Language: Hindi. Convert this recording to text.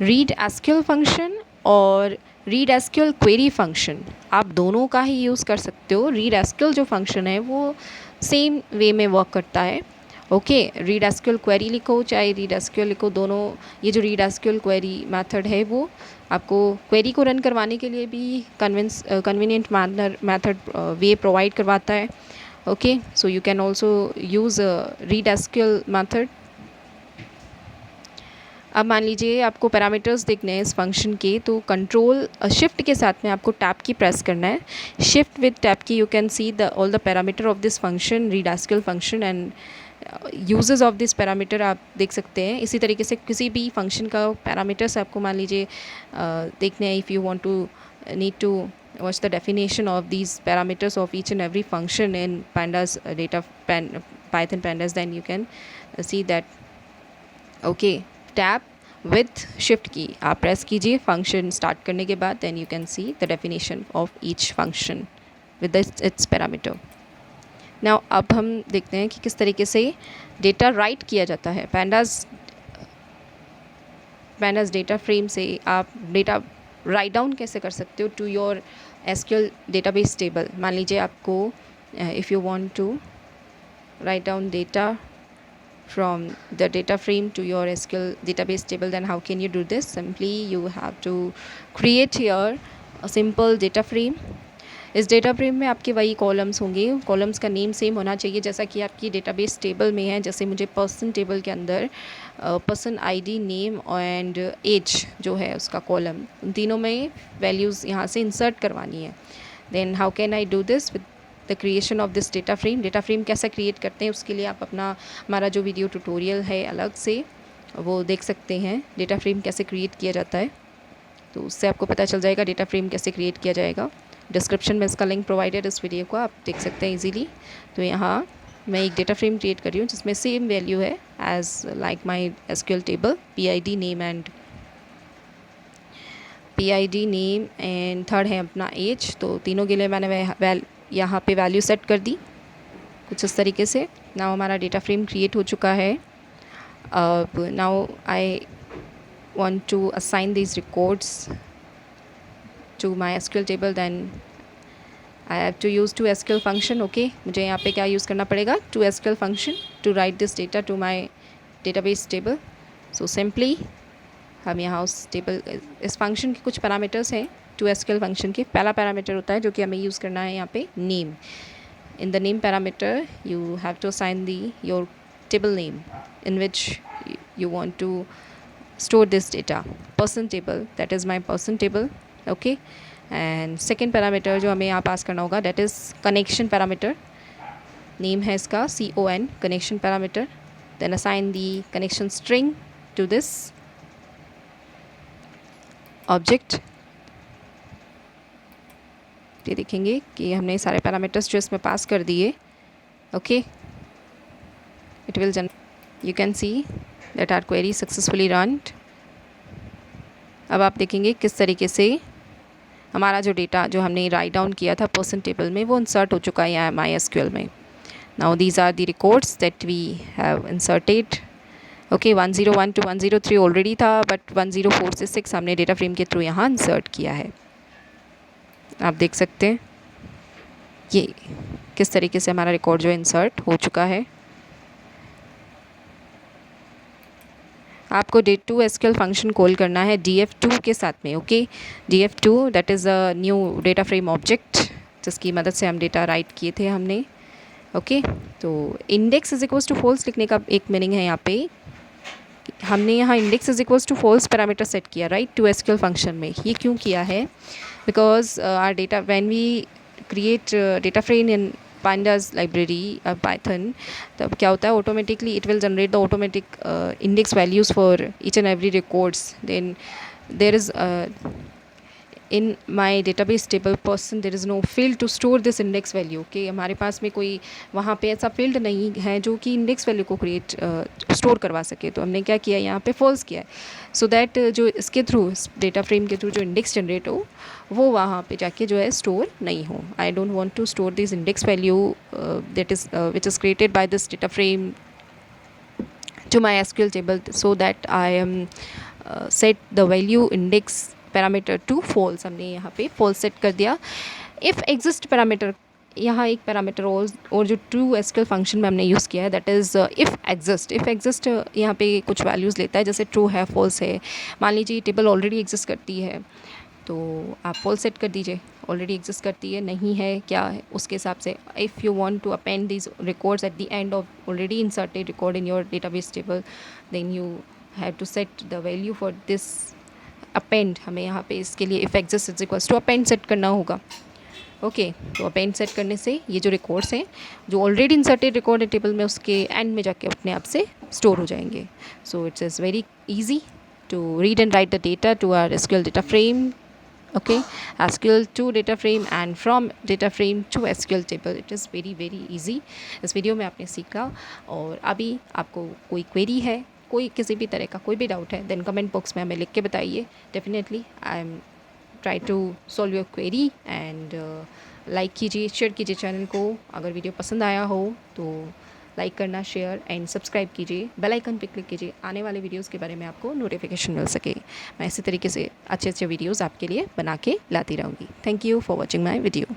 रीड एसक्यूएल फंक्शन और रीड एसक्यूएल क्वेरी फंक्शन, आप दोनों का ही यूज़ कर सकते हो। रीड एसक्यूएल जो फंक्शन है वो सेम वे में वर्क करता है। ओके, रीड एसक्यूएल क्वेरी लिखो चाहे रीड एसक्यूएल लिखो, दोनों ये जो रीड एसक्यूएल क्वेरी मेथड है वो आपको क्वेरी को रन करवाने के लिए भी कन्वीनियंट मेथड वे प्रोवाइड करवाता है। Okay, so you can also use read SQL method. अब मान लीजिए आपको पैरामीटर्स देखने हैं इस फंक्शन के, तो कंट्रोल शिफ्ट के साथ में आपको टैब की प्रेस करना है। शिफ्ट विद टैब की you can see the all the parameter of this function, read SQL function and uses of this parameter आप देख सकते हैं। इसी तरीके से किसी भी फंक्शन का पैरामीटर्स आपको मान लीजिए देखने हैं। If you want to need to watch the definition of these parameters of each and every function in pandas python pandas, then you can see that। Okay, tab with shift key आप प्रेस कीजिए फंक्शन स्टार्ट करने के बाद, then you can see the definition of each function with its parameter. Now अब हम देखते हैं कि किस तरीके से डेटा राइट किया जाता है। पैंडास डेटा फ्रेम से आप डेटा राइट डाउन कैसे कर सकते हो to your SQL database table. मान लीजिए आपको if you want to write down data from the data frame to your SQL database table, then how can you do this? Simply you have to create here a simple data frame। इस डेटा फ्रेम में आपके वही कॉलम्स होंगे, कॉलम्स का नेम सेम होना चाहिए जैसा कि आपकी डेटाबेस टेबल में है। जैसे मुझे पर्सन टेबल के अंदर person ID, name and age जो है उसका कॉलम, उन तीनों में वैल्यूज़ यहाँ से इंसर्ट करवानी है। Then how can I do this with the creation of this data frame. Data frame कैसे क्रिएट करते हैं उसके लिए आप अपना हमारा जो वीडियो ट्यूटोरियल है अलग से वो देख सकते हैं, डेटा फ्रेम कैसे क्रिएट किया जाता है, तो उससे आपको पता चल जाएगा डेटा फ्रेम कैसे क्रिएट किया जाएगा। डिस्क्रिप्शन में इसका लिंक प्रोवाइडेड, इस वीडियो को आप देख सकते हैं इजीली। तो यहाँ मैं एक डेटा फ्रेम क्रिएट कर रही हूँ जिसमें सेम वैल्यू है age like my SQL table, PID name and third है अपना एज। तो तीनों के लिए मैंने यहाँ पे वैल्यू सेट कर दी कुछ इस तरीके से। नाउ हमारा डेटा फ्रेम क्रिएट हो चुका है। अब now I want to assign these records to my SQL table, then I have to use to SQL function. Okay, मुझे यहाँ पे क्या यूज़ करना पड़ेगा, to SQL function to write this data to my database table. So simply हम यहाँ उस टेबल इस फंक्शन के कुछ पैरामीटर्स हैं टू एसक्यूएल फंक्शन के। पहला पैरामीटर होता है जो कि हमें यूज़ करना है यहाँ पे name. In the name parameter you have to assign the your table name in which you want to store this data, person table, that is my person table। okay, and second parameter जो हमें यहाँ पास करना होगा that is connection parameter। name है इसका CON, connection parameter। then assign the connection string to this object। ये देखेंगे कि हमने सारे पैरामीटर्स जो इसमें पास कर दिए। Okay, it will generate, you can C that our query successfully run। अब आप देखेंगे किस तरीके से हमारा जो डेटा जो हमने राइट डाउन किया था पर्सन टेबल में वो इंसर्ट हो चुका है MySQL में। Now these are the records that we have inserted. Okay, 101 to 103 already था, बट 104 से 6 हमने डेटा फ्रेम के थ्रू यहाँ इंसर्ट किया है। आप देख सकते हैं ये किस तरीके से हमारा रिकॉर्ड जो इंसर्ट हो चुका है। आपको D2 SQL फंक्शन कॉल करना है df2 के साथ में। Okay, df2 that is a new data frame object जिसकी मदद से हम डेटा राइट किए थे हमने। ओके, तो index is equals to false लिखने का एक मीनिंग है यहाँ पे, हमने यहाँ index is equals to false parameter set किया राइट टू SQL फंक्शन में। ये क्यों किया है, because our data when we create data frame in pandas library python, तब क्या होता है automatically it will generate the automatic index values for each and every records. Then there is in my database table person there is no field to store this index value. कि हमारे पास में कोई वहाँ पे ऐसा फील्ड नहीं है जो कि इंडेक्स वैल्यू को क्रिएट स्टोर करवा सके। तो हमने क्या किया यहाँ पे फॉल्स किया है, सो दैट जो इसके थ्रू डेटा फ्रेम के थ्रू जो इंडेक्स जनरेट हो वो वहाँ पे जाके जो है स्टोर नहीं हो। I don't want to store this index value that is which is created by this data frame to my SQL table, so that I am set the value index parameter to false, हमने यहाँ पे फॉल्स सेट कर दिया। इफ़ एग्जिस्ट पैरामीटर, यहाँ एक पैरामीटर और जो ट्रू एसक्यूएल फंक्शन में हमने यूज़ किया है दैट इज़ इफ़ एग्जिस्ट यहाँ पे कुछ वैल्यूज़ लेता है, जैसे ट्रू है, फॉल्स है। मान लीजिए टेबल ऑलरेडी एग्जिस्ट करती है तो आप फॉल्स सेट कर दीजिए, ऑलरेडी एग्जिस्ट करती है, नहीं है क्या है उसके हिसाब से। If you want to append this records at the end of already inserted record in your database table, then you have to set the value for this append. हमें यहाँ पे इसके लिए if exist is equals to append set करना होगा। ओके, तो अपेंड सेट करने से ये जो रिकॉर्ड्स हैं जो ऑलरेडी इंसर्टेड रिकॉर्ड है टेबल में, उसके एंड में जाके अपने आप से स्टोर हो जाएंगे। So it's is very easy to read and write the data to our SQL data frame. Okay, SQL to data frame and from data frame to SQL table. It is very very easy. इस वीडियो में आपने सीखा। और अभी आपको कोई क्वेरी है, कोई किसी भी तरह का कोई भी डाउट है, देन कमेंट बॉक्स में हमें लिख के बताइए। Definitely I am try to solve your query. And like कीजिए, शेयर कीजिए चैनल को। अगर वीडियो पसंद आया हो तो लाइक करना, शेयर एंड सब्सक्राइब कीजिए। बेल आइकन पे क्लिक कीजिए, आने वाले वीडियोस के बारे में आपको नोटिफिकेशन मिल सके। मैं इसी तरीके से अच्छे अच्छे वीडियोस आपके लिए बना के लाती रहूँगी। Thank you for watching my video.